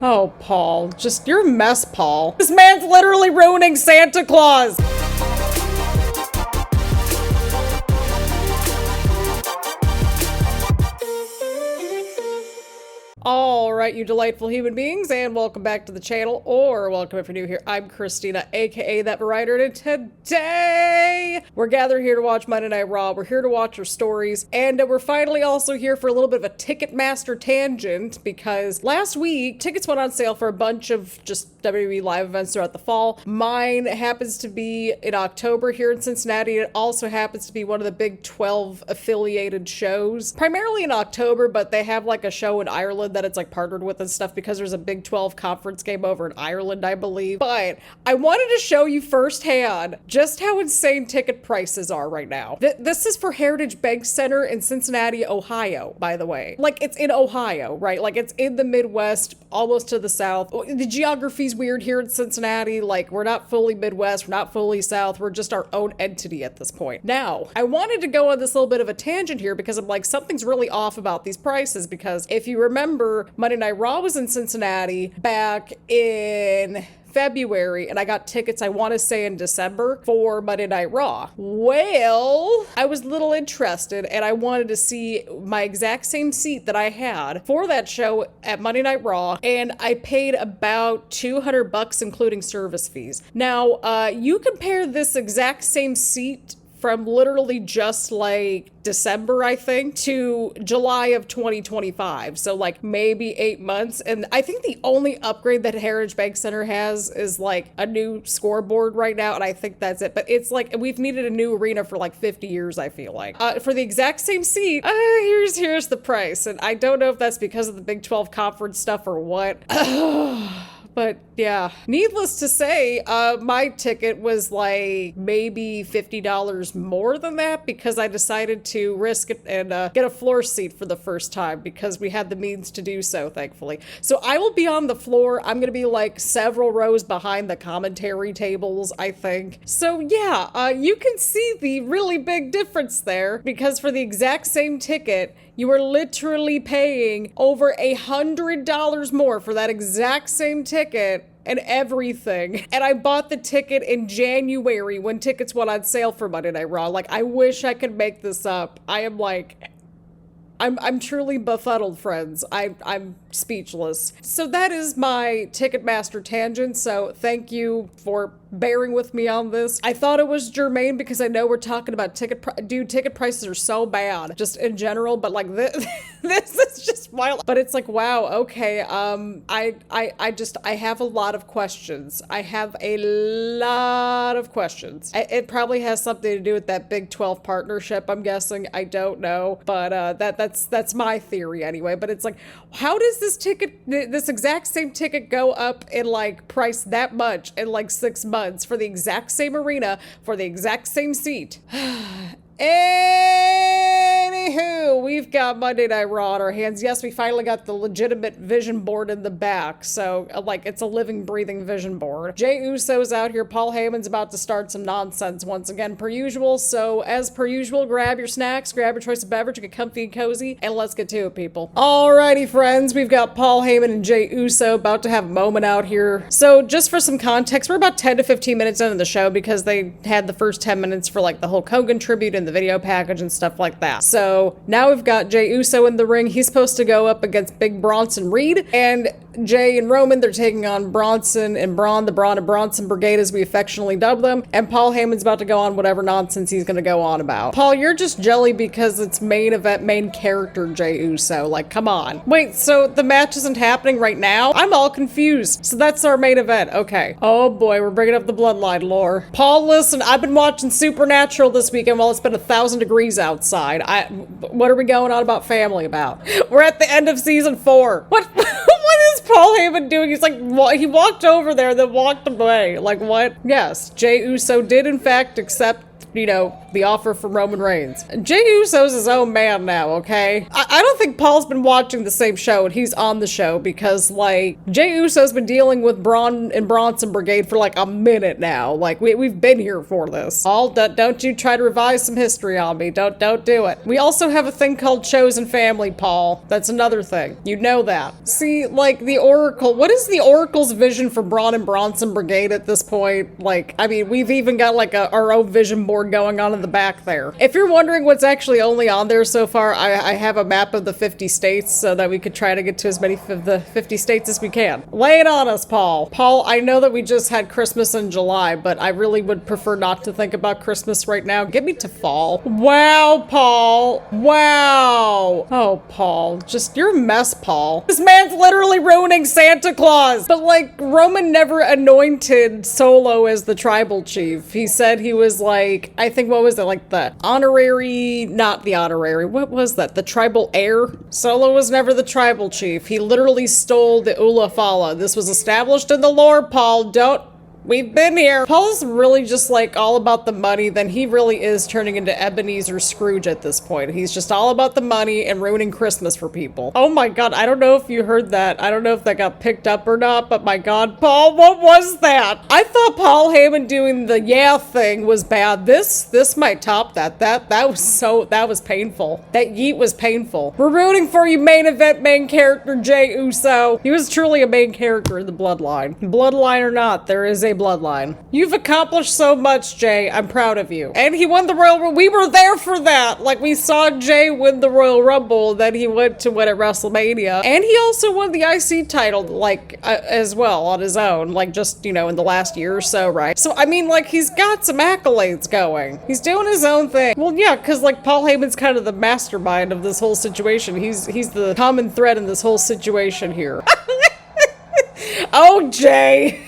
Oh, Paul, just you're a mess, Paul. This man's literally ruining Santa Claus. Alright, you delightful human beings, and welcome back to the channel, or welcome if you're new here. I'm Christina, aka That Writer, and today we're gathered here to watch Monday Night Raw. We're here to watch our stories, and we're finally also here for a little bit of a Ticketmaster tangent, because last week, tickets went on sale for a bunch of just WWE live events throughout the fall. Mine happens to be in October here in Cincinnati. It also happens to be one of the Big 12 affiliated shows, primarily in October, but they have like a show in Ireland that it's like partnered with and stuff because there's a Big 12 conference game over in Ireland, I believe. But I wanted to show you firsthand just how insane ticket prices are right now. This is for Heritage Bank Center in Cincinnati, Ohio, by the way. Like, it's in Ohio, right? Like, it's in the Midwest, almost to the South. The geography's weird here in Cincinnati. Like, we're not fully Midwest, we're not fully South, we're just our own entity at this point. Now, I wanted to go on this little bit of a tangent here because I'm like, something's really off about these prices, because if you remember, Monday Night Raw was in Cincinnati back in February, and I got tickets, I want to say in December, for Monday Night Raw. Well, I was a little interested, and I wanted to see my exact same seat that I had for that show at Monday Night Raw, and I paid about $200 including service fees. Now, you compare this exact same seat from literally just like December, I think, to July of 2025. So like maybe 8 months. And I think the only upgrade that Heritage Bank Center has is like a new scoreboard right now. And I think that's it. But it's like, we've needed a new arena for like 50 years, I feel like. For the exact same seat, here's the price. And I don't know if that's because of the Big 12 conference stuff or what. But yeah, needless to say, my ticket was like maybe $50 more than that because I decided to risk it and get a floor seat for the first time because we had the means to do so, thankfully. So I will be on the floor. I'm going to be like several rows behind the commentary tables, I think. So yeah, you can see the really big difference there, because for the exact same ticket, you are literally paying over $100 more for that exact same ticket and everything. And I bought the ticket in January when tickets went on sale for Monday Night Raw. Like, I wish I could make this up. I am like, I'm truly befuddled, friends. I'm speechless. So that is my Ticketmaster tangent. So thank you for bearing with me on this. I thought it was germane because I know we're talking about ticket prices are so bad just in general, but like this this is just wild. But it's like, wow, okay, I have a lot of questions. I have a lot of questions. It probably has something to do with that Big 12 partnership, I'm guessing. I don't know, but that's my theory anyway. But it's like, how does this exact same ticket go up in like price that much in like 6 months for the exact same arena for the exact same seat? Anywho, we've got Monday Night Raw on our hands. Yes, we finally got the legitimate vision board in the back. So, like, it's a living, breathing vision board. Jey Uso's out here. Paul Heyman's about to start some nonsense once again, per usual. So, as per usual, grab your snacks, grab your choice of beverage, get comfy and cozy, and let's get to it, people. Alrighty, friends. We've got Paul Heyman and Jey Uso about to have a moment out here. So, just for some context, we're about 10 to 15 minutes into the show because they had the first 10 minutes for, like, the Hulk Hogan tribute and the video package and stuff like that. So now we've got Jey Uso in the ring. He's supposed to go up against Big Bronson Reed, and Jey and Roman, they're taking on Bronson and Braun, the Braun and Bronson Brigade as we affectionately dub them, and Paul Heyman's about to go on whatever nonsense he's gonna go on about. Paul, you're just jelly because it's main event, main character Jey Uso. Like, come on. Wait, so the match isn't happening right now? I'm all confused. So that's our main event. Okay. Oh boy, we're bringing up the bloodline lore. Paul, listen, I've been watching Supernatural this weekend while it's been 1,000 degrees outside. What are we going on about family about? We're at the end of season 4. What is Paul Heyman doing? He's like, he walked over there, then walked away. Like, what? Yes, Jey Uso did in fact accept you know, the offer from Roman Reigns. Jey Uso's his own man now, okay? I don't think Paul's been watching the same show and he's on the show because, like, Jey Uso's been dealing with Bron and Bronson Brigade for like a minute now. Like, we've been here for this. Paul, don't you try to revise some history on me. Don't do it. We also have a thing called Chosen Family, Paul. That's another thing. You know that. See, like, the Oracle, what is the Oracle's vision for Bron and Bronson Brigade at this point? Like, I mean, we've even got like our own vision board going on in the back there. If you're wondering what's actually only on there so far, I have a map of the 50 states so that we could try to get to as many of the 50 states as we can. Lay it on us, Paul. Paul, I know that we just had Christmas in July, but I really would prefer not to think about Christmas right now. Get me to fall. Wow, Paul. Wow. Oh, Paul. Just, you're a mess, Paul. This man's literally ruining Santa Claus. But like, Roman never anointed Solo as the tribal chief. He said he was like, I think, what was it? Like the honorary, not the honorary, what was that? The tribal heir? Solo was never the tribal chief. He literally stole the Ula Fala. This was established in the lore, Paul. We've been here. Paul's really just like all about the money. Then he really is turning into Ebenezer Scrooge at this point. He's just all about the money and ruining Christmas for people. Oh my God. I don't know if you heard that. I don't know if that got picked up or not, but my God, Paul, what was that? I thought Paul Heyman doing the yeah thing was bad. This might top that. That was painful. That yeet was painful. We're rooting for you, main event, main character, Jey Uso. He was truly a main character in the bloodline. Bloodline or not, there is a bloodline. You've accomplished so much, Jey. I'm proud of you. And he won the Royal Rumble. We were there for that. Like, we saw Jey win the Royal Rumble, then he went to win at WrestleMania. And he also won the IC title, like, as well, on his own. Like, just, you know, in the last year or so, right? So, I mean, like, he's got some accolades going. He's doing his own thing. Well, yeah, because, like, Paul Heyman's kind of the mastermind of this whole situation. He's the common thread in this whole situation here. Oh, Jey.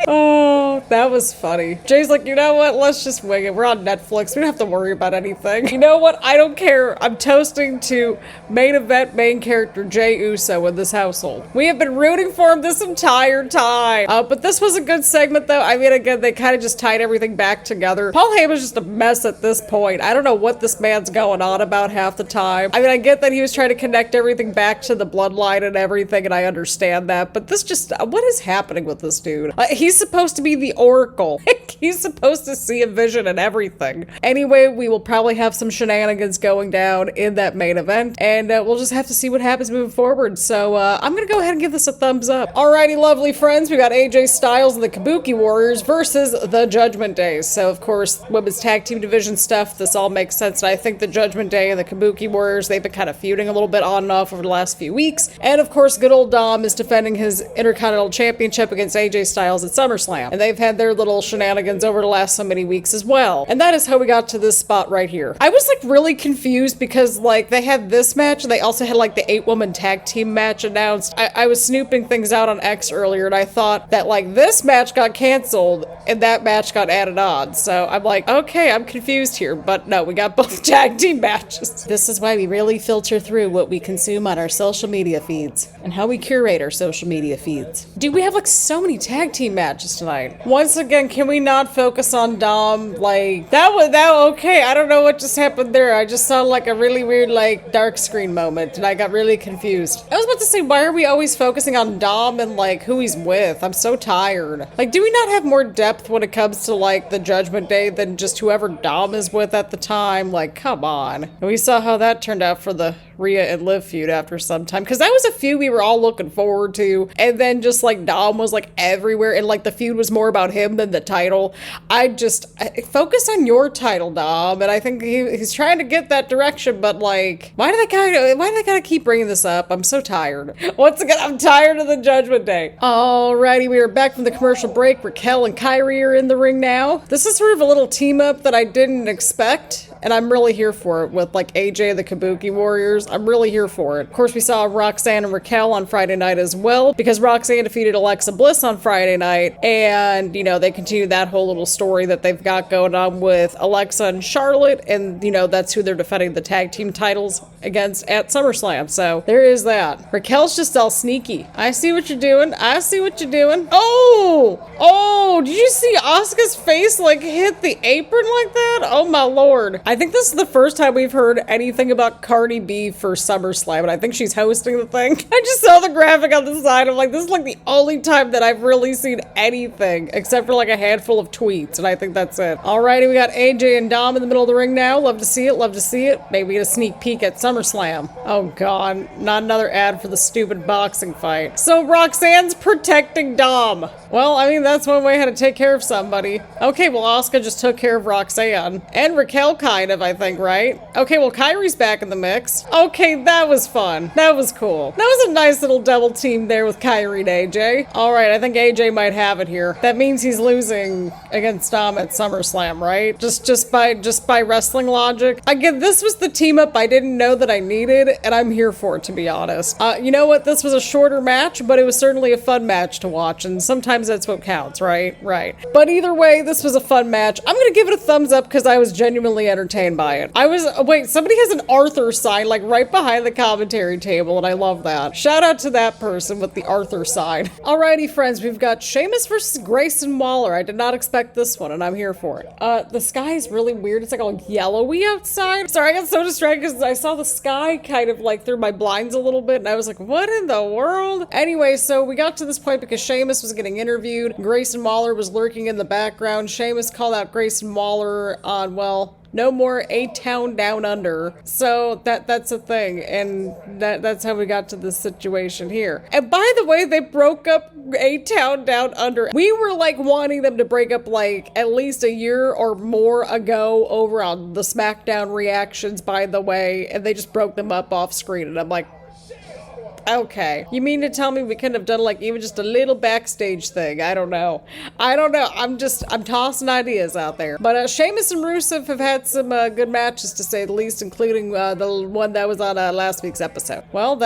Oh, that was funny. Jay's like, you know what? Let's just wing it. We're on Netflix. We don't have to worry about anything. You know what? I don't care. I'm toasting to main event, main character Jey Uso in this household. We have been rooting for him this entire time. But this was a good segment, though. I mean, again, they kind of just tied everything back together. Paul Heyman's just a mess at this point. I don't know what this man's going on about half the time. I mean, I get that he was trying to connect everything back to the bloodline and everything, and I understand that. But this just, what is happening with this dude? He's supposed to be the Oracle. He's supposed to see a vision and everything. Anyway, we will probably have some shenanigans going down in that main event, and we'll just have to see what happens moving forward. So I'm gonna go ahead and give this a thumbs up. Alrighty, lovely friends, we got AJ Styles and the Kabuki Warriors versus the Judgment Day. So of course, women's tag team division stuff, this all makes sense. And I think the Judgment Day and the Kabuki Warriors, they've been kind of feuding a little bit on and off over the last few weeks. And of course, good old Dom is defending his Intercontinental Championship against AJ Styles at Summerslam. And they've had their little shenanigans over the last so many weeks as well. And that is how we got to this spot right here. I was like really confused because like they had this match and they also had like the 8-woman tag team match announced. I was snooping things out on X earlier and I thought that like this match got canceled and that match got added on. So I'm like, okay, I'm confused here. But no, we got both tag team matches. This is why we really filter through what we consume on our social media feeds and how we curate our social media feeds. Dude, we have like so many tag team matches tonight. Once again, can we not focus on Dom? Like, that okay, I don't know what just happened there. I just saw like a really weird like dark screen moment and I got really confused. I was about to say, why are we always focusing on Dom and like who he's with? I'm so tired. Like, do we not have more depth when it comes to like the Judgment Day than just whoever Dom is with at the time? Like, come on. And we saw how that turned out for the Rhea and Liv feud after some time, because that was a feud we were all looking forward to, and then just like Dom was like everywhere and like the feud was more about him than the title. I focus on your title, Dom, and I think he's trying to get that direction, but like why do they gotta keep bringing this up? I'm so tired. Once again, I'm tired of the Judgment Day. Alrighty, we are back from the commercial break. Raquel and Kyrie are in the ring now. This is sort of a little team up that I didn't expect. and I'm really here for it with like AJ and the Kabuki Warriors. I'm really here for it. Of course, we saw Roxanne and Raquel on Friday night as well, because Roxanne defeated Alexa Bliss on Friday night, and, you know, they continue that whole little story that they've got going on with Alexa and Charlotte, and, you know, that's who they're defending the tag team titles against at SummerSlam. So there is that. Raquel's just all sneaky. I see what you're doing. I see what you're doing. Oh, did you see Asuka's face like hit the apron like that? Oh my lord. I think this is the first time we've heard anything about Cardi B for SummerSlam, and I think she's hosting the thing. I just saw the graphic on the side. I'm like, this is like the only time that I've really seen anything except for like a handful of tweets, and I think that's it. Alrighty, we got AJ and Dom in the middle of the ring now. Love to see it. Love to see it. Maybe get a sneak peek at SummerSlam. Oh god, not another ad for the stupid boxing fight. So Roxanne's protecting Dom. Well, I mean, that's one way how to take care of somebody. Okay, well, Asuka just took care of Roxanne. And Raquel, kind of, I think, right? Okay, well, Kairi's back in the mix. Okay, that was fun. That was cool. That was a nice little double team there with Kairi and AJ. Alright, I think AJ might have it here. That means he's losing against Dom at SummerSlam, right? Just by wrestling logic. Again, this was the team up I didn't know that I needed, and I'm here for it, to be honest. You know what? This was a shorter match, but it was certainly a fun match to watch, and sometimes that's what counts, right? Right. But either way, this was a fun match. I'm gonna give it a thumbs up because I was genuinely entertained by it. Wait, somebody has an Arthur sign like right behind the commentary table, and I love that. Shout out to that person with the Arthur sign. Alrighty, friends, we've got Sheamus versus Grayson Waller. I did not expect this one, and I'm here for it. The sky is really weird. It's like all yellowy outside. Sorry, I got so distracted because I saw the sky kind of like through my blinds a little bit, and I was like, what in the world? Anyway, so we got to this point because Sheamus was getting interviewed. Grayson Waller was lurking in the background. Sheamus called out Grayson Waller on, well, no more A-Town Down Under. So that's a thing, and that's how we got to this situation here. And by the way, they broke up A-Town Down Under. We were like wanting them to break up like at least a year or more ago over on the Smackdown reactions, by the way, and they just broke them up off screen, and I'm like, okay. You mean to tell me we couldn't have done like even just a little backstage thing? I don't know. I'm tossing ideas out there. But Sheamus and Rusev have had some good matches, to say the least, including the one that was on last week's episode. Well,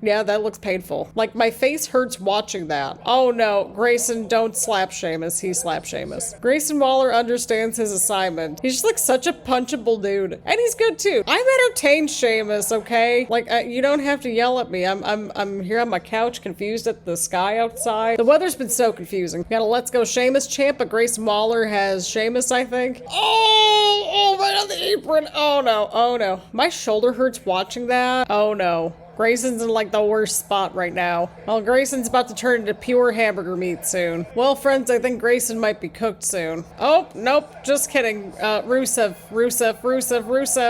yeah, that looks painful. Like, my face hurts watching that. Oh no, Grayson, don't slap Sheamus. He slapped Sheamus. Grayson Waller understands his assignment. He's just like such a punchable dude. And he's good too. I'm entertained, Sheamus, okay? Like, you don't have to yell at me. I'm here on my couch confused at the sky outside. The weather's been so confusing. We got a Let's Go Sheamus chant, but Grayson Waller has Sheamus, I think. Oh, right on the apron. Oh no. My shoulder hurts watching that. Oh no. Grayson's in like the worst spot right now. Well, Grayson's about to turn into pure hamburger meat soon. Well, friends, I think Grayson might be cooked soon. Oh, nope, just kidding. Rusev.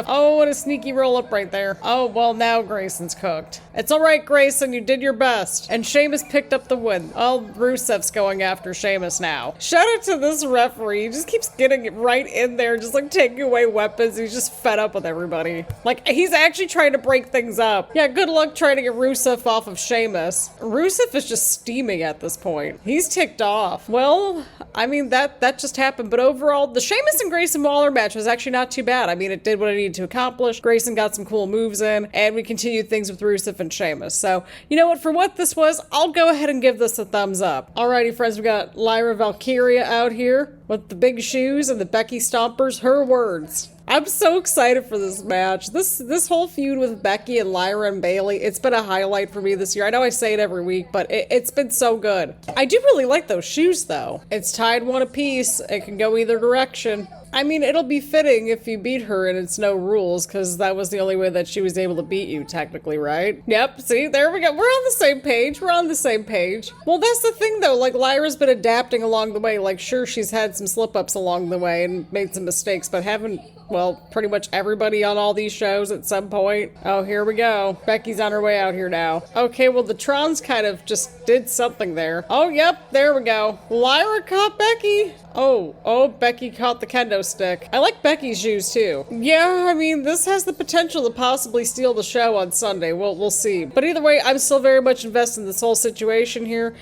Oh, what a sneaky roll up right there. Oh, well, now Grayson's cooked. It's all right, Grayson, you did your best. And Sheamus picked up the win. Oh, Rusev's going after Sheamus now. Shout out to this referee. He just keeps getting it right in there, just like taking away weapons. He's just fed up with everybody. Like, he's actually trying to break things up. Yeah, good luck trying to get Rusev off of Sheamus. Rusev is just steaming at this point. He's ticked off. Well, I mean, that just happened, but overall, the Sheamus and Grayson Waller match was actually not too bad. I mean, it did what it needed to accomplish. Grayson got some cool moves in, and we continued things with Rusev and Sheamus. So, you know what? For what this was, I'll go ahead and give this a thumbs up. Alrighty, friends, we got Lyra Valkyria out here with the big shoes and the Becky stompers. Her words. I'm so excited for this match. This whole feud with Becky and Lyra and Bayley, it's been a highlight for me this year. I know I say it every week, but it's been so good. I do really like those shoes, though. It's tied one apiece. It can go either direction. I mean, it'll be fitting if you beat her and it's no rules, because that was the only way that she was able to beat you, technically, right? Yep, see, there we go. We're on the same page. We're on the same page. Well, that's the thing, though. Like, Lyra's been adapting along the way. Like, sure, she's had some slip-ups along the way and made some mistakes, but haven't, well, pretty much everybody on all these shows at some point. Oh, here we go. Becky's on her way out here now. Okay, well, the Trons kind of just did something there. Oh, yep, there we go. Lyra caught Becky. Oh, Becky caught the kendo stick. I like Becky's shoes too. Yeah, I mean, this has the potential to possibly steal the show on Sunday. We'll see. But either way, I'm still very much invested in this whole situation here.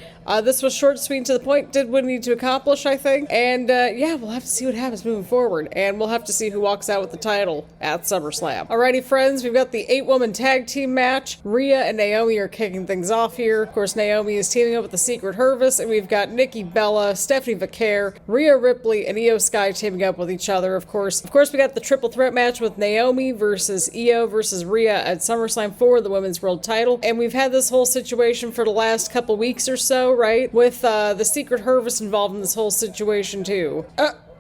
This was short, sweet, and to the point. Did what it needed to accomplish, I think. And yeah, we'll have to see what happens moving forward. And we'll have to see who walks out with the title at SummerSlam. Alrighty, friends, we've got the 8-woman tag team match. Rhea and Naomi are kicking things off here. Of course, Naomi is teaming up with the Secret Hervice, and we've got Nikki Bella, Stephanie Vaquer, Rhea Ripley, and Io Sky teaming up with each other, of course. Of course, we got the triple threat match with Naomi versus Io versus Rhea at SummerSlam for the Women's World title. And we've had this whole situation for the last couple weeks or so, right? With the Secret Hervice involved in this whole situation too.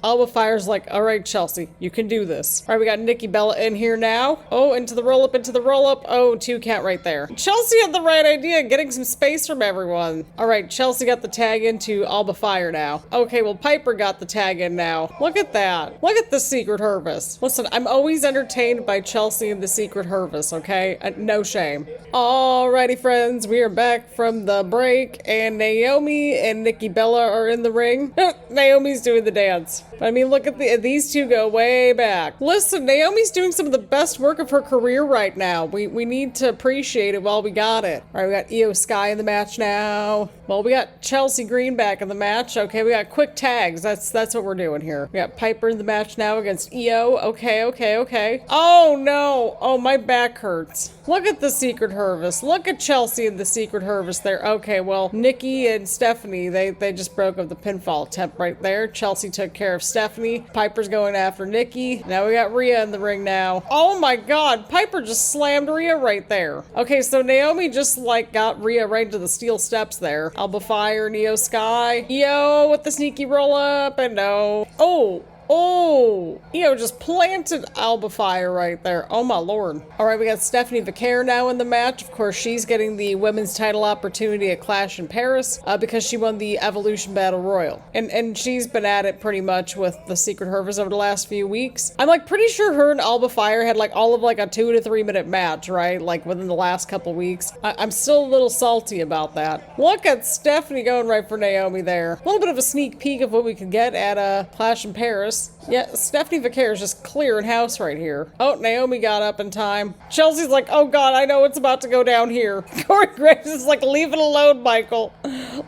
Alba Fire's like, all right, Chelsea, you can do this. All right, we got Nikki Bella in here now. Oh, into the roll-up, into the roll-up. Oh, 2 count right there. Chelsea had the right idea, getting some space from everyone. All right, Chelsea got the tag into Alba Fire now. Okay, well, Piper got the tag in now. Look at that. Look at the Secret Hervice. Listen, I'm always entertained by Chelsea and the Secret Hervice, okay? No shame. Alrighty, friends, we are back from the break, and Naomi and Nikki Bella are in the ring. Naomi's doing the dance. I mean, look at these two go way back. Listen, Naomi's doing some of the best work of her career right now. We need to appreciate it while we got it. All right, we got Io Sky in the match now. Well, we got Chelsea Green back in the match. Okay, we got quick tags. That's what we're doing here. We got Piper in the match now against Io. Okay. Oh, no. Oh, my back hurts. Look at the Secret Hervice. Look at Chelsea and the Secret Hervice there. Okay, well, Nikki and Stephanie, they just broke up the pinfall attempt right there. Chelsea took care of Stephanie. Piper's going after Nikki. Now we got Rhea in the ring now. Oh my god, Piper just slammed Rhea right there. Okay, so Naomi just like got Rhea right into the steel steps there. Alba Fire and Io Sky. Io with the sneaky roll up and no. Oh, Io just planted Alba Fire right there. Oh my lord. All right, we got Stephanie Vaquer now in the match. Of course, she's getting the women's title opportunity at Clash in Paris because she won the Evolution Battle Royal. And she's been at it pretty much with the Secret Hervice over the last few weeks. I'm like pretty sure her and Alba Fire had like all of like a 2 to 3 minute match, right? Like within the last couple weeks. I'm still a little salty about that. Look at Stephanie going right for Naomi there. A little bit of a sneak peek of what we could get at Clash in Paris. Yeah, Stephanie Vaquer is just clearing house right here. Oh, Naomi got up in time. Chelsea's like, oh god, I know what's about to go down here. Corey Graves is like, leave it alone, Michael.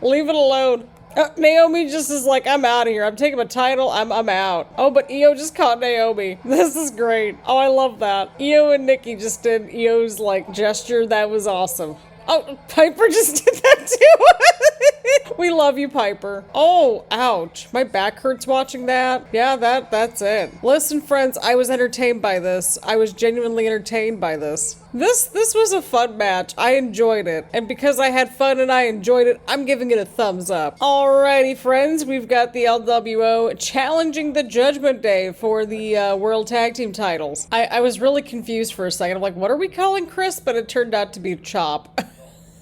Leave it alone. Naomi just is like, I'm out of here. I'm taking my title. I'm out. Oh, but Io just caught Naomi. This is great. Oh, I love that. Io and Nikki just did Io's like gesture. That was awesome. Oh, Piper just did that too. We love you, Piper. Oh, ouch. My back hurts watching that. Yeah, that's it. Listen, friends, I was entertained by this. I was genuinely entertained by this. This was a fun match. I enjoyed it. And because I had fun and I enjoyed it, I'm giving it a thumbs up. Alrighty, friends, we've got the LWO challenging the Judgment Day for the World Tag Team titles. I was really confused for a second. I'm like, what are we calling Chris? But it turned out to be Chop.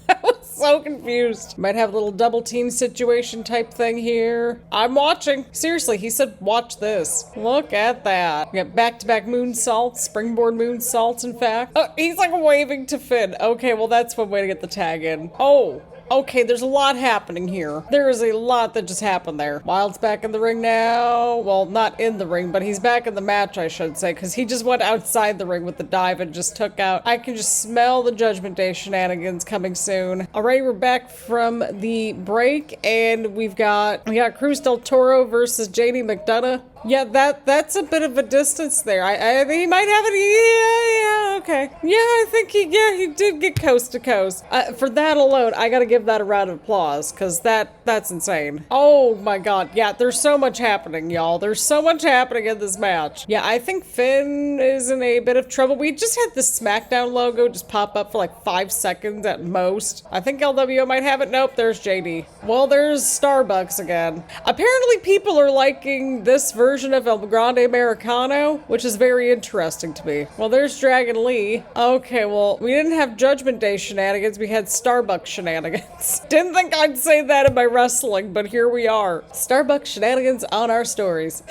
I was so confused. Might have a little double team situation type thing here. I'm watching. Seriously, he said watch this. Look at that. We got back-to-back moonsaults, springboard moonsaults, in fact. Oh, he's like waving to Finn. Okay, well that's one way to get the tag in. Oh. Okay, there's a lot happening here. There is a lot that just happened there. Wild's back in the ring now. Well, not in the ring, but he's back in the match, I should say, because he just went outside the ring with the dive and just took out. I can just smell the Judgment Day shenanigans coming soon. Alright, we're back from the break, and we got Cruz del Toro versus JD McDonough. Yeah, that's a bit of a distance there. I think he might have it. Yeah, okay. Yeah, I think he did get coast to coast. For that alone, I gotta give that a round of applause, because that's insane. Oh my god. Yeah, there's so much happening, y'all. There's so much happening in this match. Yeah, I think Finn is in a bit of trouble. We just had the Smackdown logo just pop up for like 5 seconds at most. I think LWO might have it. Nope, there's JD. Well, there's Starbucks again. Apparently people are liking this version of El Grande Americano, which is very interesting to me. Well, there's Dragon Lee. Okay, well, we didn't have Judgment Day shenanigans, we had Starbucks shenanigans. Didn't think I'd say that in my wrestling, but here we are. Starbucks shenanigans on our stories.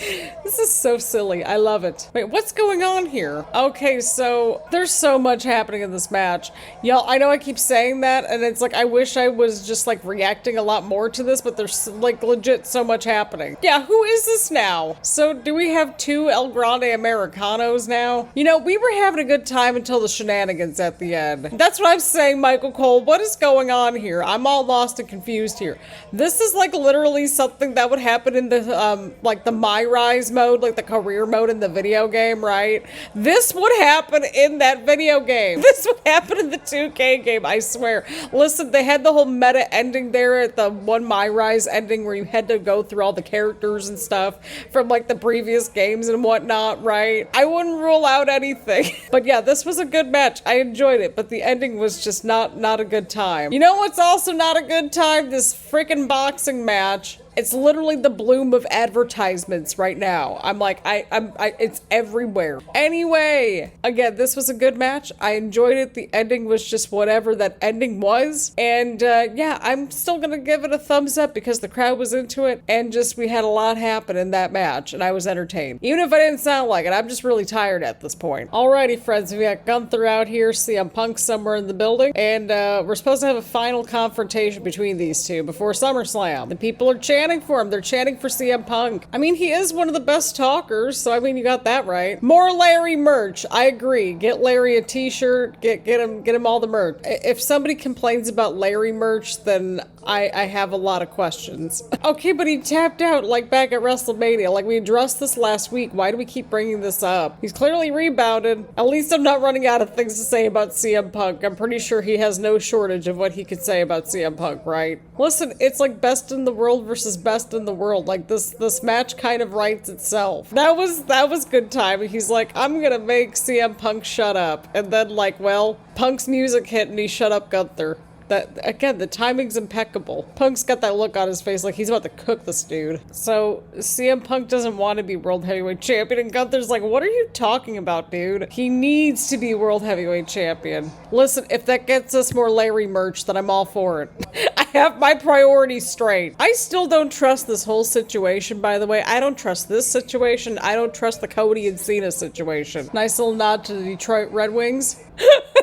This is so silly. I love it. Wait, what's going on here? Okay, so there's so much happening in this match. Y'all, I know I keep saying that, and it's like, I wish I was just like reacting a lot more to this, but there's like legit so much happening. Yeah, who is this now? So do we have two El Grande Americanos now? You know, we were having a good time until the shenanigans at the end. That's what I'm saying, Michael Cole. What is going on here? I'm all lost and confused here. This is like literally something that would happen in the, like the My Rise mode, like the career mode in the video game, right? This would happen in that video game. This would happen in the 2K game, I swear. Listen, they had the whole meta ending there at the one My Rise ending where you had to go through all the characters and stuff from like the previous games and whatnot, right? I wouldn't rule out anything. But yeah, this was a good match. I enjoyed it, but the ending was just not a good time. You know what's also not a good time? This freaking boxing match. It's literally the bloom of advertisements right now. I'm like, it's everywhere. Anyway, again, this was a good match. I enjoyed it. The ending was just whatever that ending was. And yeah, I'm still gonna give it a thumbs up because the crowd was into it and just we had a lot happen in that match and I was entertained. Even if I didn't sound like it, I'm just really tired at this point. Alrighty, friends, we got Gunther out here, CM Punk somewhere in the building, and we're supposed to have a final confrontation between these two before SummerSlam. The people are chanting for him. They're chanting for CM Punk. I mean, he is one of the best talkers, so I mean, you got that right. More Larry merch. I agree. Get Larry a t-shirt. Get him all the merch. If somebody complains about Larry merch, then I have a lot of questions. Okay, but he tapped out like back at WrestleMania. Like we addressed this last week. Why do we keep bringing this up? He's clearly rebounded. At least I'm not running out of things to say about CM Punk. I'm pretty sure he has no shortage of what he could say about CM Punk, right? Listen, it's like best in the world versus best in the world. Like this match kind of writes itself. That was good time. He's like, I'm gonna make CM Punk shut up. And then like, well, Punk's music hit and he shut up Gunther. That, again, the timing's impeccable. Punk's got that look on his face like he's about to cook this dude. So, CM Punk doesn't want to be World Heavyweight Champion, and Gunther's like, what are you talking about, dude? He needs to be World Heavyweight Champion. Listen, if that gets us more Larry merch, then I'm all for it. I have my priorities straight. I still don't trust this whole situation, by the way. I don't trust this situation. I don't trust the Cody and Cena situation. Nice little nod to the Detroit Red Wings.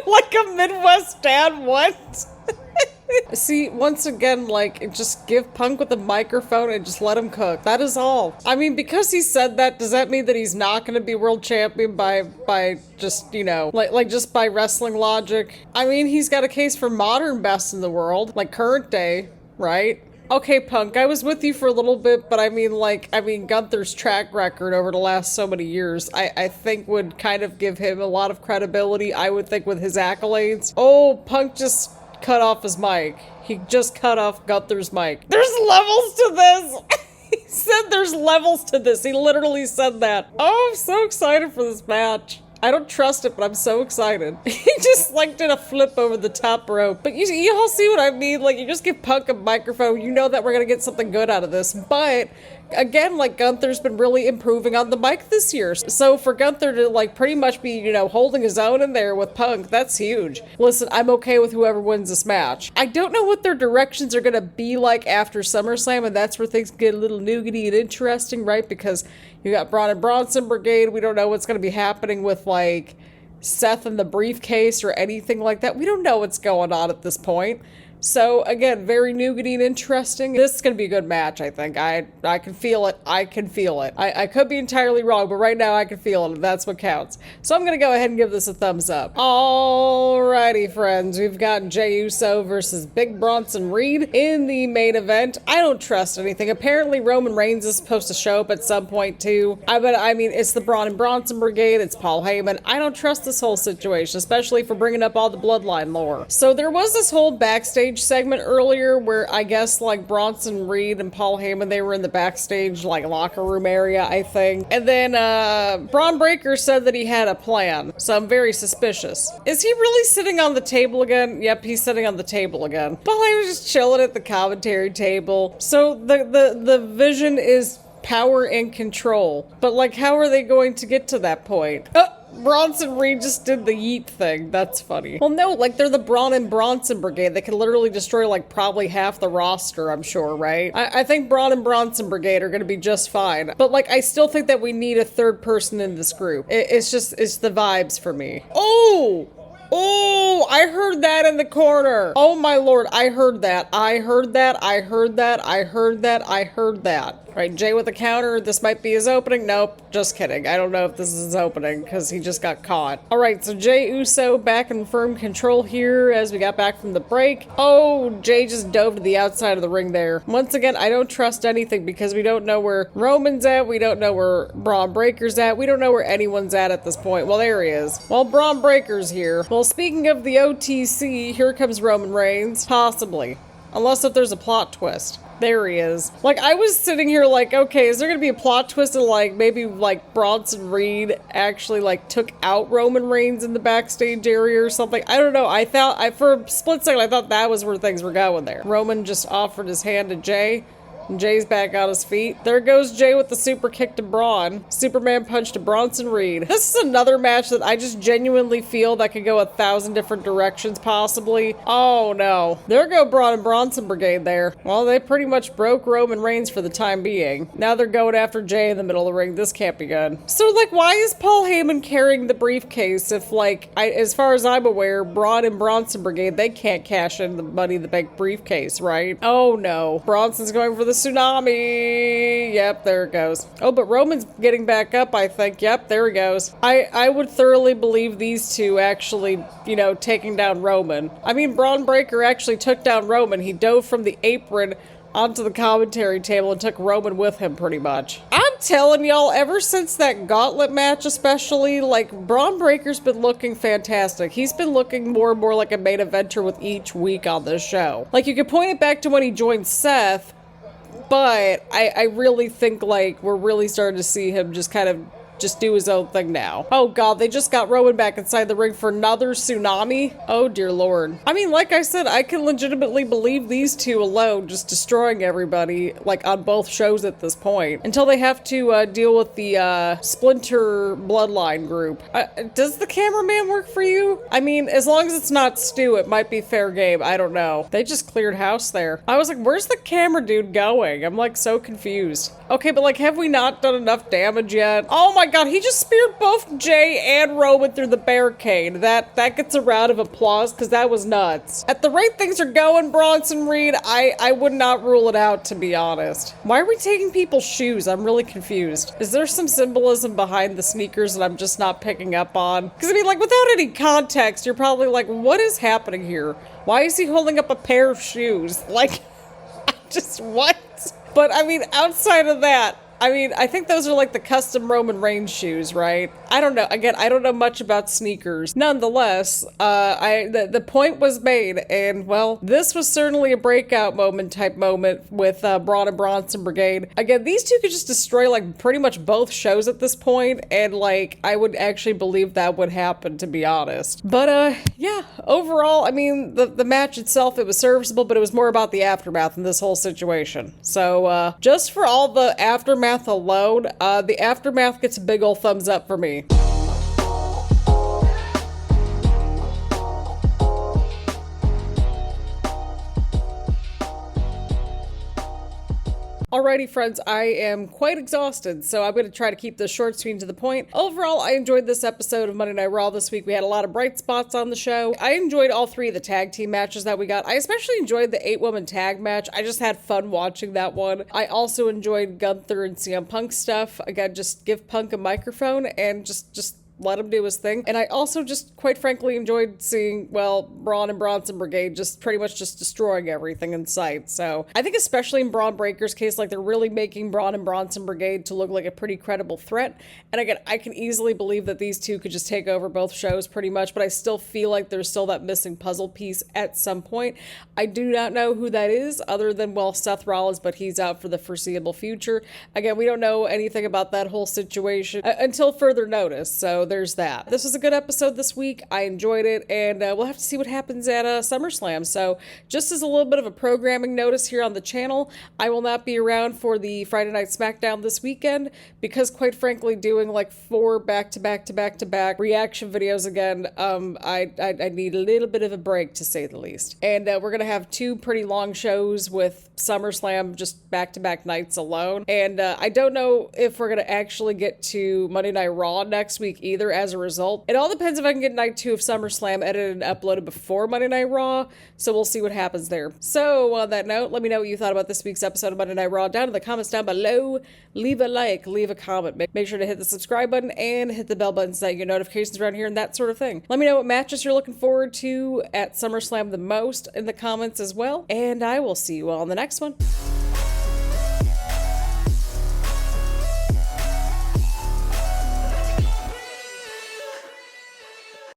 Like a Midwest dad, what? See, once again, like, just give Punk with a microphone and just let him cook. That is all. I mean, because he said that, does that mean that he's not going to be world champion by just, you know, like just by wrestling logic? I mean, he's got a case for modern best in the world, like current day, right? Okay, Punk, I was with you for a little bit, but I mean, Gunther's track record over the last so many years, I think would kind of give him a lot of credibility, I would think, with his accolades. Oh, Punk just cut off his mic. He just cut off Gunther's mic. There's levels to this! He said there's levels to this. He literally said that. Oh, I'm so excited for this match. I don't trust it, but I'm so excited. He just, like, did a flip over the top rope. But you all see what I mean? Like, you just give Punk a microphone, you know that we're gonna get something good out of this. But, again, like, Gunther's been really improving on the mic this year. So for Gunther to, like, pretty much be, you know, holding his own in there with Punk, that's huge. Listen, I'm okay with whoever wins this match. I don't know what their directions are gonna be like after SummerSlam, and that's where things get a little nougaty and interesting, right? Because you got Braun and Bronson Brigade. We don't know what's going to be happening with, like, Seth and the briefcase or anything like that. We don't know what's going on at this point. So, again, very nougaty and interesting. This is going to be a good match, I think. I can feel it. I can feel it. I could be entirely wrong, but right now I can feel it, and that's what counts. So I'm going to go ahead and give this a thumbs up. Alrighty, friends. We've got Jey Uso versus Big Bronson Reed in the main event. I don't trust anything. Apparently, Roman Reigns is supposed to show up at some point, too. But I mean, it's the Braun and Bronson Brigade. It's Paul Heyman. I don't trust this whole situation, especially for bringing up all the bloodline lore. So there was this whole backstage segment earlier where I guess like Bronson Reed and Paul Heyman, they were in the backstage like locker room area, I think. And then Bron Breakker said that he had a plan, so I'm very suspicious. Is he really sitting on the table again? Yep, he's sitting on the table again. Paul Heyman was just chilling at the commentary table. So the vision is power and control. But like, how are they going to get to that point? Bronson Reed just did the yeet thing. That's funny. Well, no, like, they're the Braun and Bronson Brigade. They can literally destroy, like, probably half the roster, I'm sure, right? I think Braun and Bronson Brigade are gonna be just fine. But, like, I still think that we need a third person in this group. It's the vibes for me. Oh! Oh, I heard that in the corner. Oh my lord, I heard that. I heard that. I heard that. I heard that. I heard that. Right, Jey with the counter. This might be his opening. Nope, just kidding. I don't know if this is his opening because he just got caught. All right, so Jey Uso back in firm control here as we got back from the break. Oh, Jey just dove to the outside of the ring there. Once again, I don't trust anything because we don't know where Roman's at. We don't know where Bron Breakker's at. We don't know where anyone's at this point. Well, there he is. Well, Bron Breakker's here. Well, speaking of the OTC, here comes Roman Reigns. Possibly. Unless if there's a plot twist. There he is. Like, I was sitting here like, okay, is there gonna be a plot twist and like, maybe like Bronson Reed actually like took out Roman Reigns in the backstage area or something? I don't know. For a split second, I thought that was where things were going there. Roman just offered his hand to Jey. Jey's back on his feet. There goes Jey with the super kick to Braun. Superman punch to Bronson Reed. This is another match that I just genuinely feel that could go 1,000 different directions possibly. Oh no. There go Braun and Bronson Brigade there. Well, they pretty much broke Roman Reigns for the time being. Now they're going after Jey in the middle of the ring. This can't be good. So like, why is Paul Heyman carrying the briefcase if like, as far as I'm aware, Braun and Bronson Brigade, they can't cash in the Money in the Bank briefcase, right? Oh no. Bronson's going for the tsunami. Yep, there it goes. Oh, but Roman's getting back up, I think. Yep, there he goes. I would thoroughly believe these two actually, you know, taking down Roman. I mean, Bron Breakker actually took down Roman. He dove from the apron onto the commentary table and took Roman with him pretty much. I'm telling y'all, ever since that gauntlet match especially, like, Bron Breakker's been looking fantastic. He's been looking more and more like a main eventer with each week on this show. Like, you could point it back to when he joined Seth, but I really think, like, we're really starting to see him just kind of just do his own thing now. Oh god, they just got Roman back inside the ring for another tsunami? Oh dear lord. I mean, like I said, I can legitimately believe these two alone just destroying everybody, like, on both shows at this point. Until they have to deal with the Splinter Bloodline group. Does the cameraman work for you? I mean, as long as it's not Stu, it might be fair game. I don't know. They just cleared house there. I was like, where's the camera dude going? I'm like so confused. Okay, but like, have we not done enough damage yet? Oh my god, he just speared both Jey and Roman through the barricade. That gets a round of applause because that was nuts. At the rate things are going, Bronson Reed, I would not rule it out, to be honest. Why are we taking people's shoes? I'm really confused. Is there some symbolism behind the sneakers that I'm just not picking up on? Because I mean, like, without any context, you're probably like, what is happening here? Why is he holding up a pair of shoes? Like, just what? But I mean, outside of that, I mean, I think those are like the custom Roman Reigns shoes, right? I don't know. Again, I don't know much about sneakers. Nonetheless, the point was made, and well, this was certainly a breakout type moment with Braun and Bronson Brigade. Again, these two could just destroy like pretty much both shows at this point, and like I would actually believe that would happen, to be honest. But yeah, overall, I mean, the match itself, it was serviceable, but it was more about the aftermath in this whole situation. So just for all the aftermath alone, the aftermath gets a big ol' thumbs up for me. Alrighty friends, I am quite exhausted, so I'm going to try to keep this short, sweet, and to the point. Overall, I enjoyed this episode of Monday Night Raw this week. We had a lot of bright spots on the show. I enjoyed all three of the tag team matches that we got. I especially enjoyed the 8-woman tag match. I just had fun watching that one. I also enjoyed Gunther and CM Punk stuff. Again, just give Punk a microphone and just let him do his thing. And I also just, quite frankly, enjoyed seeing, well, Braun and Bronson Brigade just pretty much just destroying everything in sight. So I think especially in Bron Breakker's case, like, they're really making Braun and Bronson Brigade to look like a pretty credible threat. And again, I can easily believe that these two could just take over both shows pretty much, but I still feel like there's still that missing puzzle piece at some point. I do not know who that is, other than, well, Seth Rollins, but he's out for the foreseeable future. Again, we don't know anything about that whole situation until further notice. So there's that. This was a good episode this week. I enjoyed it, and we'll have to see what happens at Summerslam. So just as a little bit of a programming notice here on the channel, I will not be around for the Friday Night Smackdown this weekend because, quite frankly, doing like 4 back-to-back reaction videos again, I need a little bit of a break, to say the least. And we're gonna have 2 pretty long shows with SummerSlam just back-to-back nights alone. And I don't know if we're gonna actually get to Monday Night Raw next week either. either as a result. It all depends if I can get night 2 of SummerSlam edited and uploaded before Monday Night Raw, so we'll see what happens there. So on that note, let me know what you thought about this week's episode of Monday Night Raw down in the comments down below. Leave a like, leave a comment, make sure to hit the subscribe button and hit the bell button so that you get notifications around here and that sort of thing. Let me know what matches you're looking forward to at SummerSlam the most in the comments as well, and I will see you all in the next one.